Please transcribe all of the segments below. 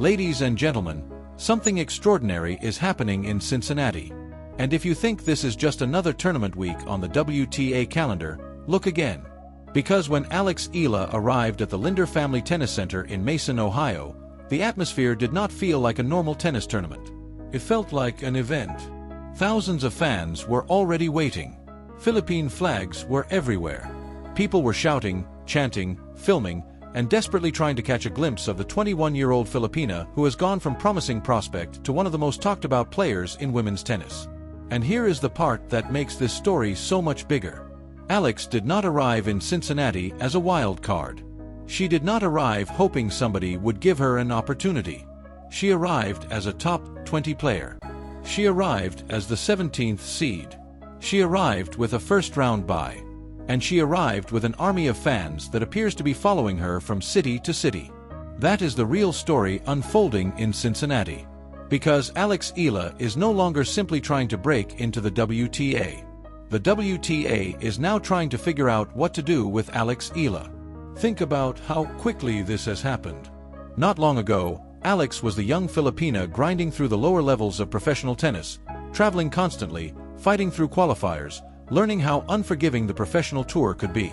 Ladies and gentlemen, something extraordinary is happening in Cincinnati. And if you think this is just another tournament week on the WTA calendar, look again. Because when Alex Eala arrived at the Linder Family Tennis Center in Mason, Ohio, the atmosphere did not feel like a normal tennis tournament. It felt like an event. Thousands of fans were already waiting. Philippine flags were everywhere. People were shouting, chanting, filming, and desperately trying to catch a glimpse of the 21-year-old Filipina who has gone from promising prospect to one of the most talked-about players in women's tennis. And here is the part that makes this story so much bigger. Alex did not arrive in Cincinnati as a wild card. She did not arrive hoping somebody would give her an opportunity. She arrived as a top 20 player. She arrived as the 17th seed. She arrived with a first-round bye. And she arrived with an army of fans that appears to be following her from city to city. That is the real story unfolding in Cincinnati. Because Alex Eala is no longer simply trying to break into the WTA. The WTA is now trying to figure out what to do with Alex Eala. Think about how quickly this has happened. Not long ago, Alex was the young Filipina grinding through the lower levels of professional tennis, traveling constantly, fighting through qualifiers, learning how unforgiving the professional tour could be.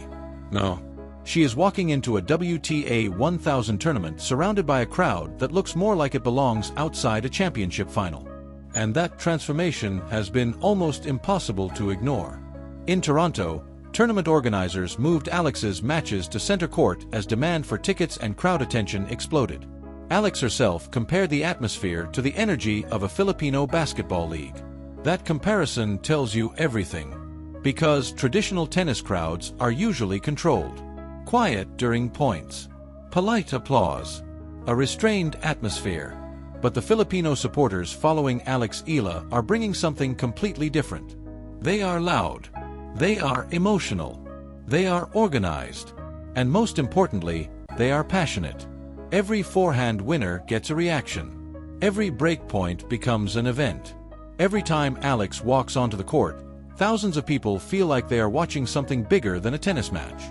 No. She is walking into a WTA 1000 tournament surrounded by a crowd that looks more like it belongs outside a championship final. And that transformation has been almost impossible to ignore. In Toronto, tournament organizers moved Alex's matches to center court as demand for tickets and crowd attention exploded. Alex herself compared the atmosphere to the energy of a Filipino basketball league. That comparison tells you everything. Because traditional tennis crowds are usually controlled. Quiet during points. Polite applause. A restrained atmosphere. But the Filipino supporters following Alex Eala are bringing something completely different. They are loud. They are emotional. They are organized. And most importantly, they are passionate. Every forehand winner gets a reaction. Every break point becomes an event. Every time Alex walks onto the court, thousands of people feel like they are watching something bigger than a tennis match.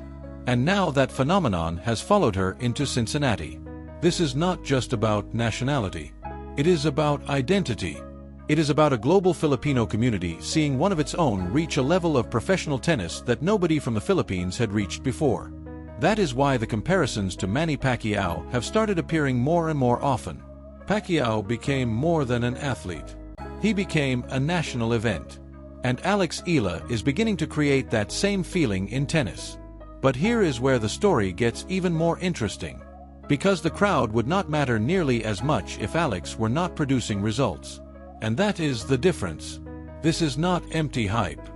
And now that phenomenon has followed her into Cincinnati. This is not just about nationality. It is about identity. It is about a global Filipino community seeing one of its own reach a level of professional tennis that nobody from the Philippines had reached before. That is why the comparisons to Manny Pacquiao have started appearing more and more often. Pacquiao became more than an athlete. He became a national event. And Alex Eala is beginning to create that same feeling in tennis. But here is where the story gets even more interesting. Because the crowd would not matter nearly as much if Alex were not producing results. And that is the difference. This is not empty hype.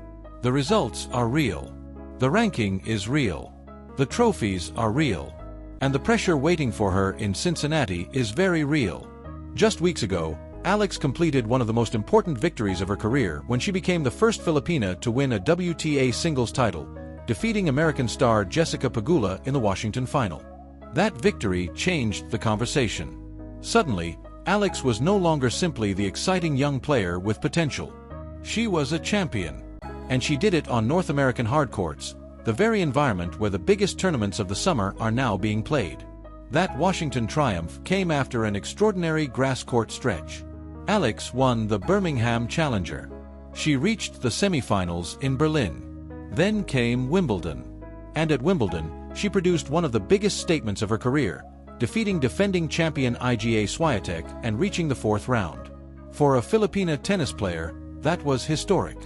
The results are real. The ranking is real. The trophies are real. And the pressure waiting for her in Cincinnati is very real. Just weeks ago, Alex completed one of the most important victories of her career when she became the first Filipina to win a WTA singles title, defeating American star Jessica Pegula in the Washington final. That victory changed the conversation. Suddenly, Alex was no longer simply the exciting young player with potential. She was a champion. And she did it on North American hardcourts, the very environment where the biggest tournaments of the summer are now being played. That Washington triumph came after an extraordinary grass court stretch. Alex won the Birmingham Challenger. She reached the semifinals in Berlin. Then came Wimbledon. And at Wimbledon, she produced one of the biggest statements of her career, defeating defending champion Iga Swiatek and reaching the fourth round. For a Filipina tennis player, that was historic.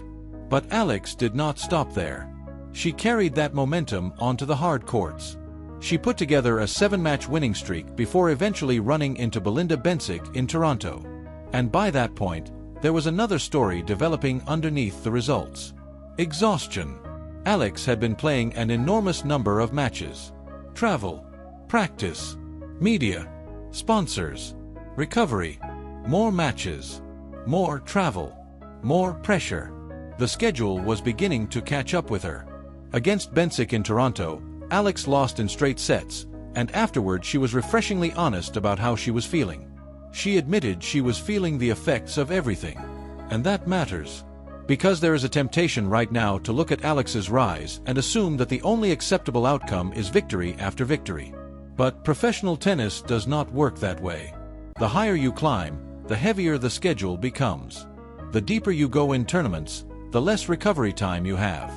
But Alex did not stop there. She carried that momentum onto the hard courts. She put together a 7-match winning streak before eventually running into Belinda Bencic in Toronto. And by that point, there was another story developing underneath the results. Exhaustion. Alex had been playing an enormous number of matches. Travel. Practice. Media. Sponsors. Recovery. More matches. More travel. More pressure. The schedule was beginning to catch up with her. Against Bencic in Toronto, Alex lost in straight sets, and afterward she was refreshingly honest about how she was feeling. She admitted she was feeling the effects of everything. And that matters. Because there is a temptation right now to look at Alex's rise and assume that the only acceptable outcome is victory after victory. But professional tennis does not work that way. The higher you climb, the heavier the schedule becomes. The deeper you go in tournaments, the less recovery time you have.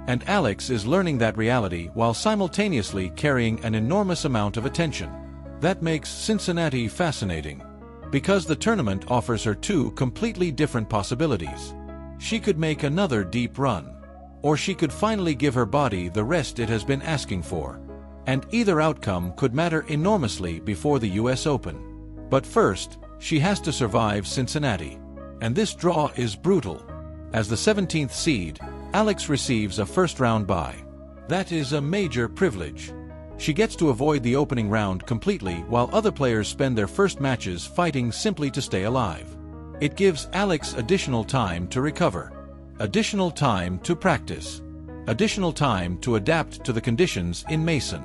And Alex is learning that reality while simultaneously carrying an enormous amount of attention. That makes Cincinnati fascinating, because the tournament offers her two completely different possibilities. She could make another deep run, or she could finally give her body the rest it has been asking for. And either outcome could matter enormously before the US Open. But first, she has to survive Cincinnati. And this draw is brutal. As the 17th seed, Alex receives a first-round bye. That is a major privilege. She gets to avoid the opening round completely while other players spend their first matches fighting simply to stay alive. It gives Alex additional time to recover, additional time to practice, additional time to adapt to the conditions in Mason.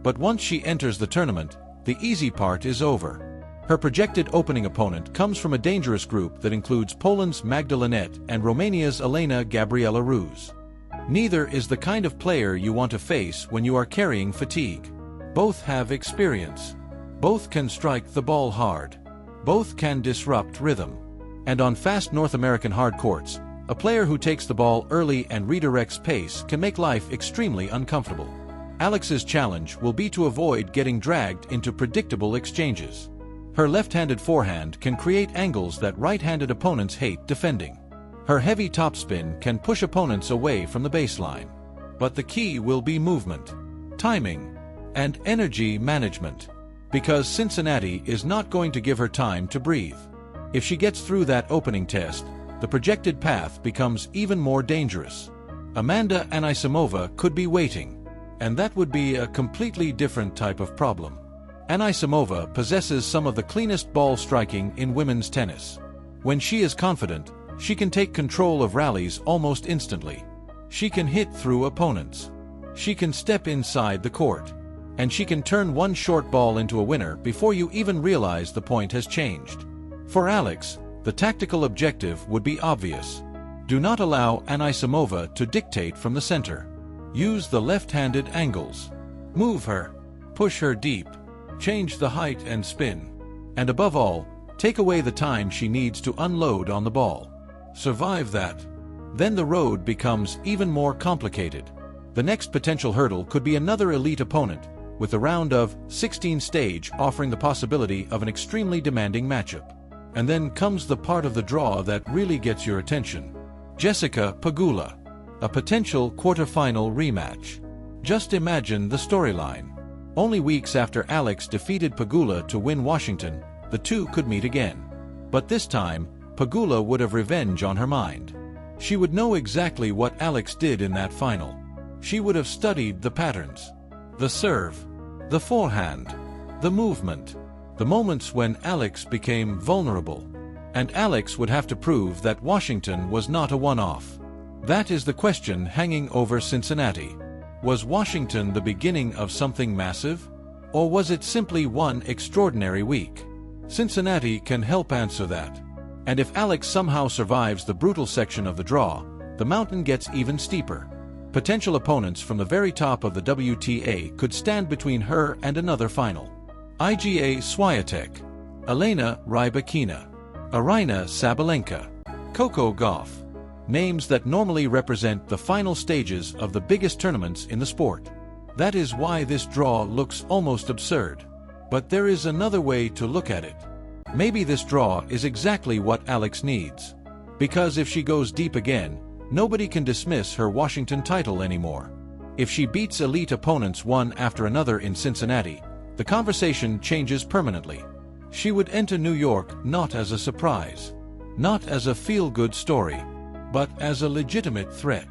But once she enters the tournament, the easy part is over. Her projected opening opponent comes from a dangerous group that includes Poland's Magda Linette and Romania's Elena Gabriela Ruse. Neither is the kind of player you want to face when you are carrying fatigue. Both have experience. Both can strike the ball hard. Both can disrupt rhythm. And on fast North American hard courts, a player who takes the ball early and redirects pace can make life extremely uncomfortable. Alex's challenge will be to avoid getting dragged into predictable exchanges. Her left-handed forehand can create angles that right-handed opponents hate defending. Her heavy topspin can push opponents away from the baseline. But the key will be movement, timing, and energy management. Because Cincinnati is not going to give her time to breathe. If she gets through that opening test, the projected path becomes even more dangerous. Amanda Anisimova could be waiting, and that would be a completely different type of problem. Anisimova possesses some of the cleanest ball striking in women's tennis. When she is confident, she can take control of rallies almost instantly. She can hit through opponents. She can step inside the court. And she can turn one short ball into a winner before you even realize the point has changed. For Alex, the tactical objective would be obvious. Do not allow Anisimova to dictate from the center. Use the left-handed angles. Move her. Push her deep. Change the height and spin. And above all, take away the time she needs to unload on the ball. Survive that. Then the road becomes even more complicated. The next potential hurdle could be another elite opponent, with the round of 16 stage offering the possibility of an extremely demanding matchup. And then comes the part of the draw that really gets your attention. Jessica Pegula, a potential quarterfinal rematch. Just imagine the storyline. Only weeks after Alex defeated Pegula to win Washington, the two could meet again. But this time, Pegula would have revenge on her mind. She would know exactly what Alex did in that final. She would have studied the patterns. The serve, the forehand, the movement, the moments when Alex became vulnerable. And Alex would have to prove that Washington was not a one-off. That is the question hanging over Cincinnati. Was Washington the beginning of something massive? Or was it simply one extraordinary week? Cincinnati can help answer that. And if Alex somehow survives the brutal section of the draw, the mountain gets even steeper. Potential opponents from the very top of the WTA could stand between her and another final. Iga Swiatek, Elena Rybakina, Aryna Sabalenka, Coco Gauff. Names that normally represent the final stages of the biggest tournaments in the sport. That is why this draw looks almost absurd. But there is another way to look at it. Maybe this draw is exactly what Alex needs. Because if she goes deep again, nobody can dismiss her Washington title anymore. If she beats elite opponents one after another in Cincinnati, the conversation changes permanently. She would enter New York not as a surprise, not as a feel-good story, but as a legitimate threat.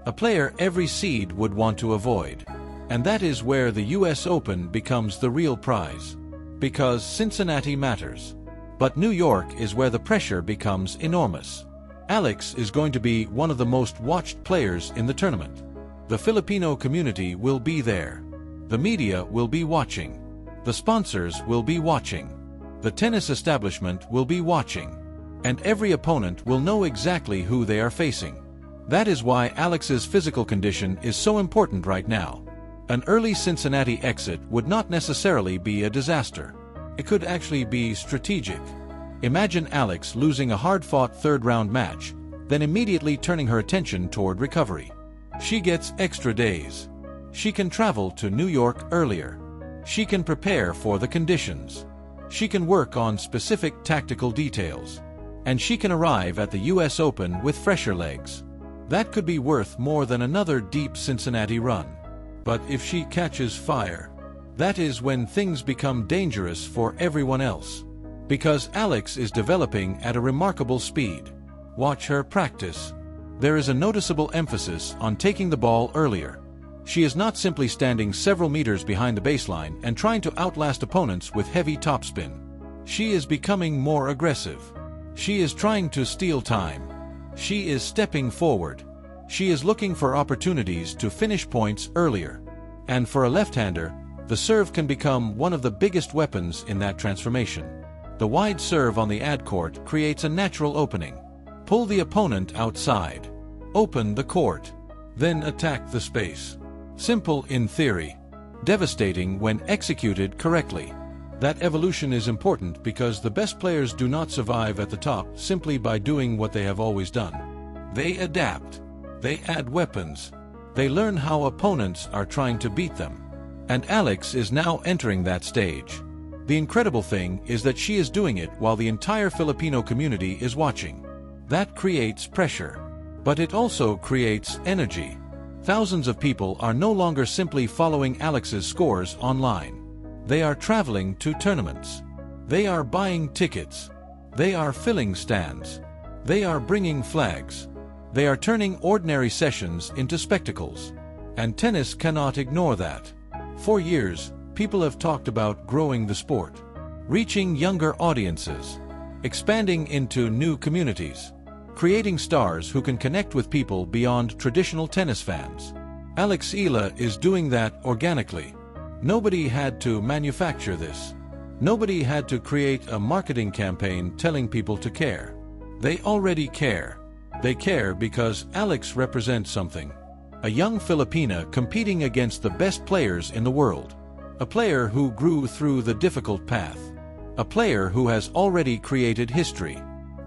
A player every seed would want to avoid. And that is where the US Open becomes the real prize. Because Cincinnati matters. But New York is where the pressure becomes enormous. Alex is going to be one of the most watched players in the tournament. The Filipino community will be there. The media will be watching. The sponsors will be watching. The tennis establishment will be watching. And every opponent will know exactly who they are facing. That is why Alex's physical condition is so important right now. An early Cincinnati exit would not necessarily be a disaster. It could actually be strategic. Imagine Alex losing a hard-fought third-round match, then immediately turning her attention toward recovery. She gets extra days. She can travel to New York earlier. She can prepare for the conditions. She can work on specific tactical details. And she can arrive at the US Open with fresher legs. That could be worth more than another deep Cincinnati run. But if she catches fire, that is when things become dangerous for everyone else. Because Alex is developing at a remarkable speed. Watch her practice. There is a noticeable emphasis on taking the ball earlier. She is not simply standing several meters behind the baseline and trying to outlast opponents with heavy topspin. She is becoming more aggressive. She is trying to steal time. She is stepping forward. She is looking for opportunities to finish points earlier. And for a left-hander, the serve can become one of the biggest weapons in that transformation. The wide serve on the ad court creates a natural opening. Pull the opponent outside. Open the court. Then attack the space. Simple in theory. Devastating when executed correctly. That evolution is important because the best players do not survive at the top simply by doing what they have always done. They adapt. They add weapons. They learn how opponents are trying to beat them. And Alex is now entering that stage. The incredible thing is that she is doing it while the entire Filipino community is watching. That creates pressure. But it also creates energy. Thousands of people are no longer simply following Alex's scores online. They are traveling to tournaments. They are buying tickets. They are filling stands. They are bringing flags. They are turning ordinary sessions into spectacles. And tennis cannot ignore that. For years, people have talked about growing the sport, reaching younger audiences, expanding into new communities, creating stars who can connect with people beyond traditional tennis fans. Alex Eala is doing that organically. Nobody had to manufacture this. Nobody had to create a marketing campaign telling people to care. They already care. They care because Alex represents something. A young Filipina competing against the best players in the world. A player who grew through the difficult path. A player who has already created history.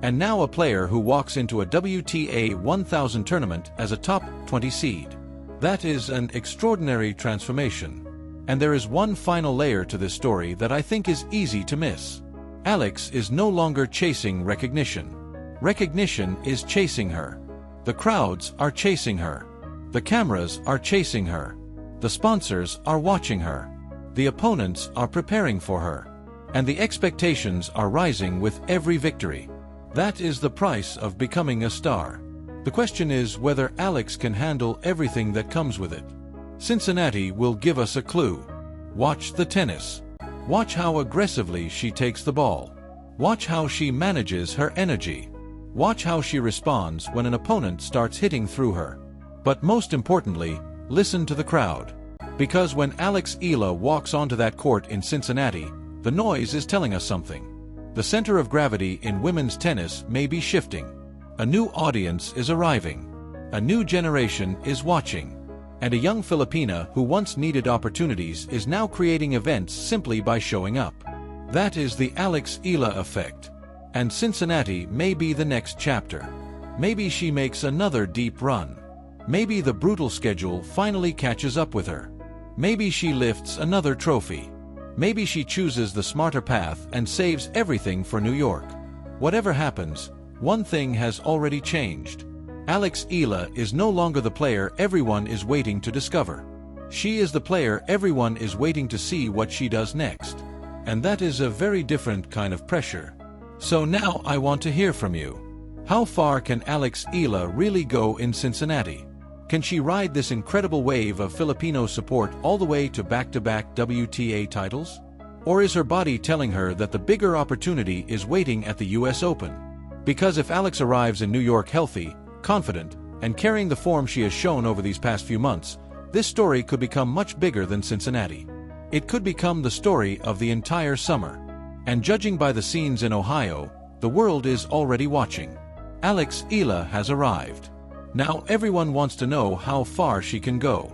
And now a player who walks into a WTA 1000 tournament as a top 20 seed. That is an extraordinary transformation. And there is one final layer to this story that I think is easy to miss. Alex is no longer chasing recognition. Recognition is chasing her. The crowds are chasing her. The cameras are chasing her. The sponsors are watching her. The opponents are preparing for her. And the expectations are rising with every victory. That is the price of becoming a star. The question is whether Alex can handle everything that comes with it. Cincinnati will give us a clue. Watch the tennis. Watch how aggressively she takes the ball. Watch how she manages her energy. Watch how she responds when an opponent starts hitting through her. But most importantly, listen to the crowd. Because when Alex Eala walks onto that court in Cincinnati, the noise is telling us something. The center of gravity in women's tennis may be shifting. A new audience is arriving. A new generation is watching. And a young Filipina who once needed opportunities is now creating events simply by showing up. That is the Alex Eala effect. And Cincinnati may be the next chapter. Maybe she makes another deep run. Maybe the brutal schedule finally catches up with her. Maybe she lifts another trophy. Maybe she chooses the smarter path and saves everything for New York. Whatever happens, one thing has already changed. Alex Eala is no longer the player everyone is waiting to discover. She is the player everyone is waiting to see what she does next. And that is a very different kind of pressure. So now I want to hear from you. How far can Alex Eala really go in Cincinnati? Can she ride this incredible wave of Filipino support all the way to back-to-back WTA titles? Or is her body telling her that the bigger opportunity is waiting at the US Open? Because if Alex arrives in New York healthy, confident, and carrying the form she has shown over these past few months, this story could become much bigger than Cincinnati. It could become the story of the entire summer. And judging by the scenes in Ohio, the world is already watching. Alex Eala has arrived. Now everyone wants to know how far she can go.